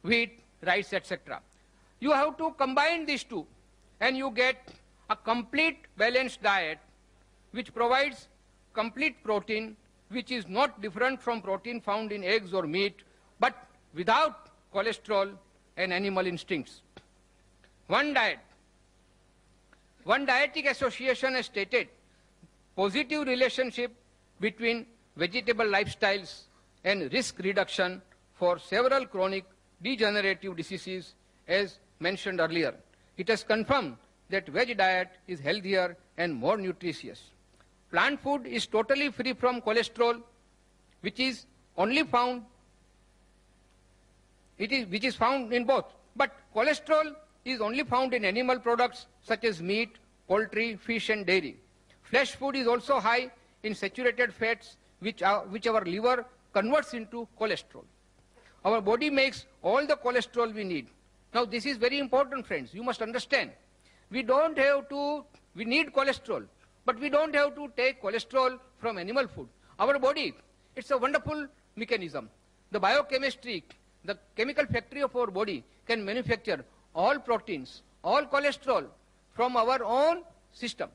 wheat, rice, etc. You have to combine these two and you get a complete balanced diet which provides complete protein, which is not different from protein found in eggs or meat, but without cholesterol and animal instincts. One dietetic association has stated positive relationship between vegetable lifestyles and risk reduction for several chronic degenerative diseases as mentioned earlier. It has confirmed that veg diet is healthier and more nutritious. Plant food is totally free from cholesterol, which is found in both. But cholesterol is only found in animal products such as meat, poultry, fish and dairy. Flesh food is also high in saturated fats which our liver converts into cholesterol. Our body makes all the cholesterol we need. Now this is very important, friends. You must understand. We need cholesterol, but we don't have to take cholesterol from animal food. Our body, it's a wonderful mechanism. The biochemistry, the chemical factory of our body can manufacture all proteins, all cholesterol from our own system.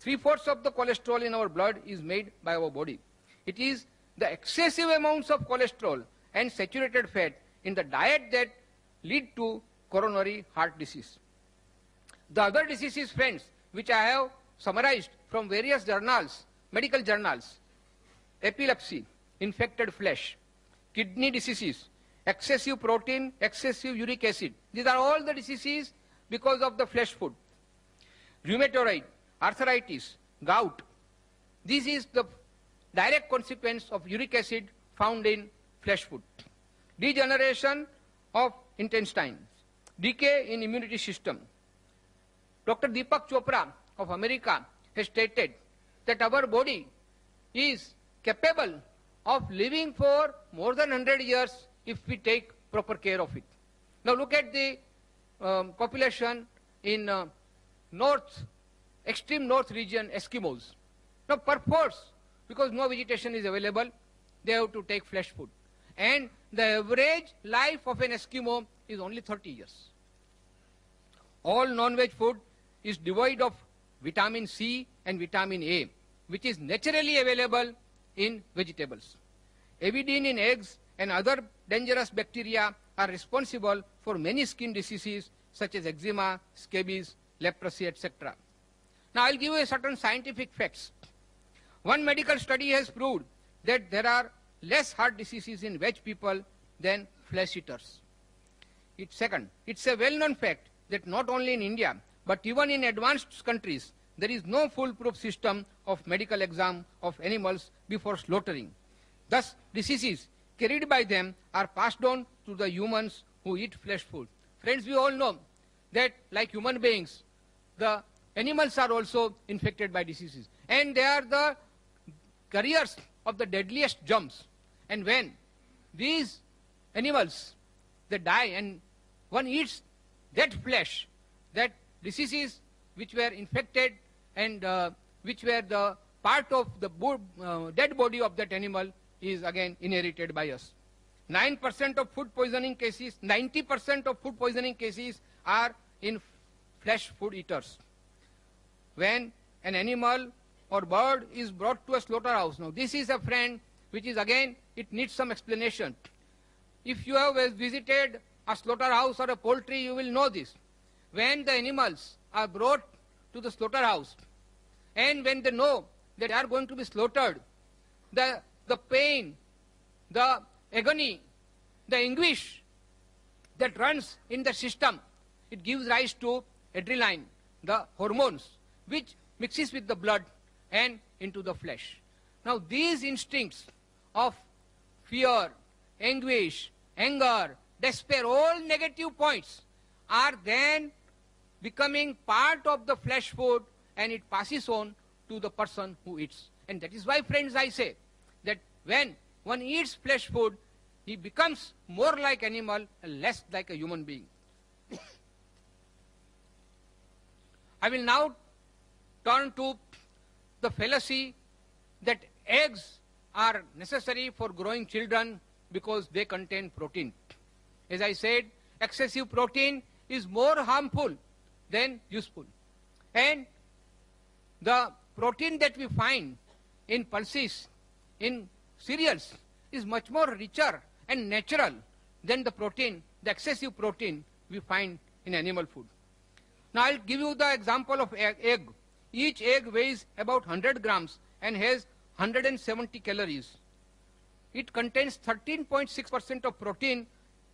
3/4 of the cholesterol in our blood is made by our body. It is the excessive amounts of cholesterol and saturated fat in the diet that lead to coronary heart disease. The other diseases, friends, which I have summarized from various journals, medical journals: epilepsy, infected flesh, kidney diseases, excessive protein, excessive uric acid. These are all the diseases because of the flesh food. Rheumatoid, arthritis, gout. This is the direct consequence of uric acid found in flesh food. Degeneration of intestines, decay in immunity system. Dr. Deepak Chopra of America has stated that our body is capable of living for more than 100 years if we take proper care of it. Now look at the population in extreme north region, Eskimos. Now perforce, because no vegetation is available, they have to take flesh food. And the average life of an Eskimo is only 30 years. All non-veg food is devoid of vitamin C and vitamin A, which is naturally available in vegetables. Avidin in eggs and other dangerous bacteria are responsible for many skin diseases such as eczema, scabies, leprosy, etc. Now I'll give you certain scientific facts. One medical study has proved that there are less heart diseases in veg people than flesh eaters. Second, it's a well-known fact that not only in India, but even in advanced countries, there is no foolproof system of medical exam of animals before slaughtering. Thus, diseases carried by them are passed on to the humans who eat flesh food. Friends, we all know that like human beings, the animals are also infected by diseases. And they are the carriers of the deadliest germs. And when these animals, they die and one eats that flesh, that diseases which were infected and which were the part of the dead body of that animal is again inherited by us. 9% of food poisoning cases, 90% of food poisoning cases are in flesh food eaters. When an animal or bird is brought to a slaughterhouse, now this is a friend which is again, it needs some explanation. If you have visited a slaughterhouse or a poultry, you will know this. When the animals are brought to the slaughterhouse and when they know that they are going to be slaughtered, the pain, the agony, the anguish that runs in the system, it gives rise to adrenaline, the hormones, which mixes with the blood and into the flesh. Now these instincts of fear, anguish, anger, despair, all negative points are then becoming part of the flesh food and it passes on to the person who eats. And that is why, friends, I say that when one eats flesh food, he becomes more like animal and less like a human being. I will now turn to the fallacy that eggs are necessary for growing children because they contain protein. As I said, excessive protein is more harmful than useful. And the protein that we find in pulses, in cereals, is much more richer and natural than the protein, the excessive protein we find in animal food. Now I'll give you the example of egg. Each egg weighs about 100 grams and has 170 calories. It contains 13.6% of protein,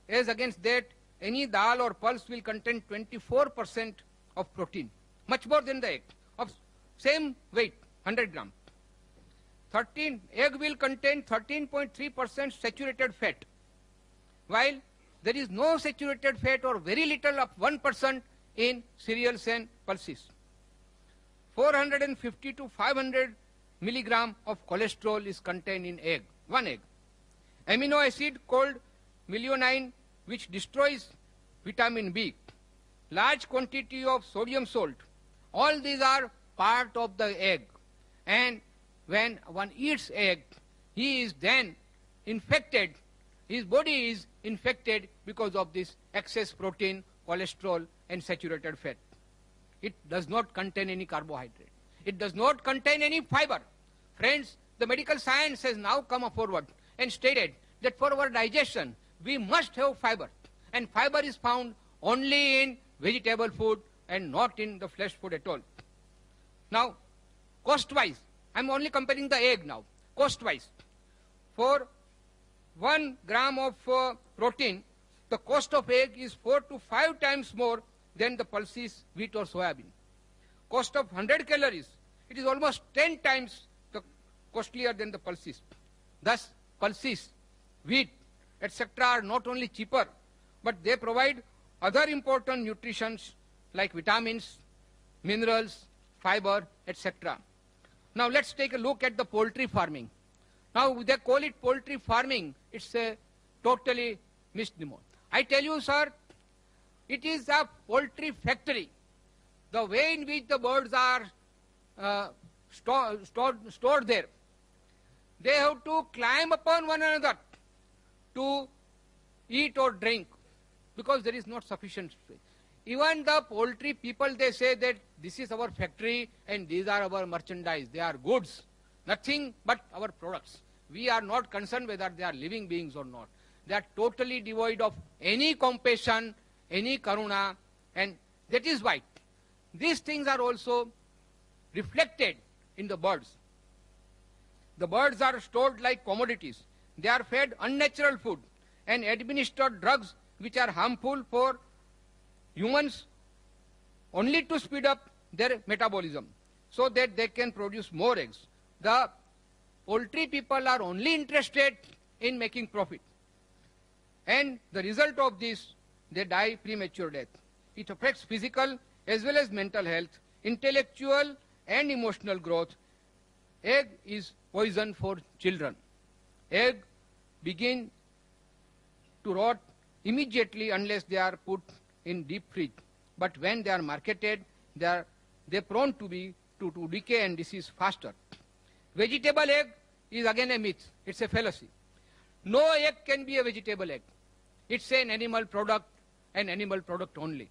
as against that any dal or pulse will contain 24% of protein, much more than the egg, of same weight, 100 grams. Egg will contain 13.3% saturated fat, while there is no saturated fat or very little of 1% in cereals and pulses. 450 to 500 milligram of cholesterol is contained in egg, one egg. Amino acid called methionine, which destroys vitamin B. Large quantity of sodium salt. All these are part of the egg. And when one eats egg, he is then infected. His body is infected because of this excess protein, cholesterol, and saturated fat. It does not contain any carbohydrate. It does not contain any fiber. Friends, the medical science has now come forward and stated that for our digestion, we must have fiber. And fiber is found only in vegetable food and not in the flesh food at all. Now, cost-wise, I'm only comparing the egg now. Cost-wise, for 1 gram of protein, the cost of egg is 4 to 5 times more than the pulses, wheat or soybean. Cost of 100 calories, it is almost 10 times costlier than the pulses. Thus, pulses, wheat, etc. are not only cheaper, but they provide other important nutritions like vitamins, minerals, fiber, etc. Now let's take a look at the poultry farming. Now they call it poultry farming. It's a totally misnomer. I tell you, sir, it is a poultry factory. The way in which the birds are stored there, they have to climb upon one another to eat or drink because there is not sufficient space. Even the poultry people, they say that this is our factory and these are our merchandise. They are goods, nothing but our products. We are not concerned whether they are living beings or not. They are totally devoid of any compassion, any karuna, and that is why these things are also reflected in the birds. The birds are stored like commodities. They are fed unnatural food and administered drugs which are harmful for humans only to speed up their metabolism so that they can produce more eggs. The poultry people are only interested in making profit. And the result of this, they die premature death. It affects physical as well as mental health, intellectual and emotional growth. Egg is poison for children. Egg begin to rot immediately unless they are put in deep freeze. But when they are marketed, they are prone to decay and disease faster. Vegetable egg is again a myth. It's a fallacy. No egg can be a vegetable egg. It's an animal product, an animal product only.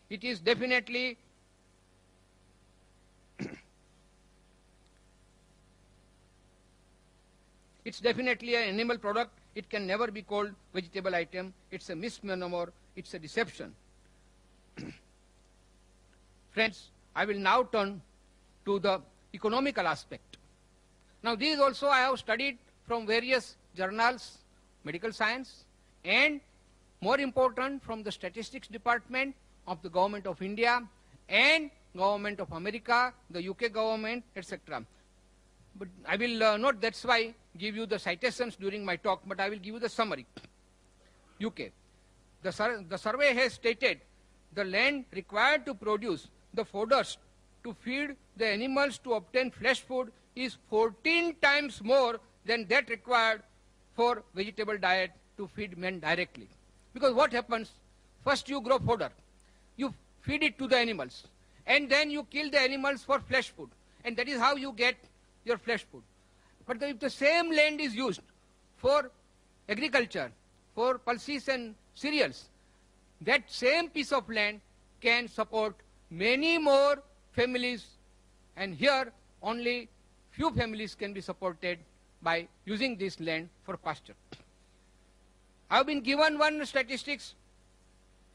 It is definitely it's definitely an animal product. It can never be called vegetable item. It's a misnomer. It's a deception. Friends, I will now turn to the economical aspect. Now these also I have studied from various journals, medical science, and more important from the statistics department of the government of India and government of America, the UK government, etc. But I will not, that's why, give you the citations during my talk, but I will give you the summary. UK. The survey has stated the land required to produce the fodders to feed the animals to obtain flesh food is 14 times more than that required for vegetable diet to feed men directly. Because what happens? First you grow fodder. You feed it to the animals. And then you kill the animals for flesh food. And that is how you get your flesh food. But if the same land is used for agriculture, for pulses and cereals, that same piece of land can support many more families, and here only few families can be supported by using this land for pasture. I have been given one statistics.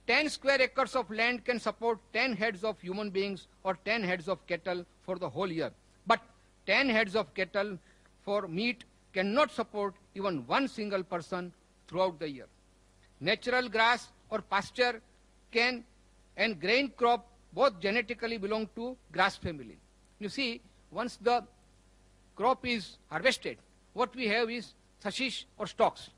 10 square acres of land can support 10 heads of human beings or 10 heads of cattle for the whole year. But 10 heads of cattle for meat cannot support even one single person throughout the year. Natural grass or pasture can and grain crop both genetically belong to grass family. You see, once the crop is harvested, what we have is hashish or stalks.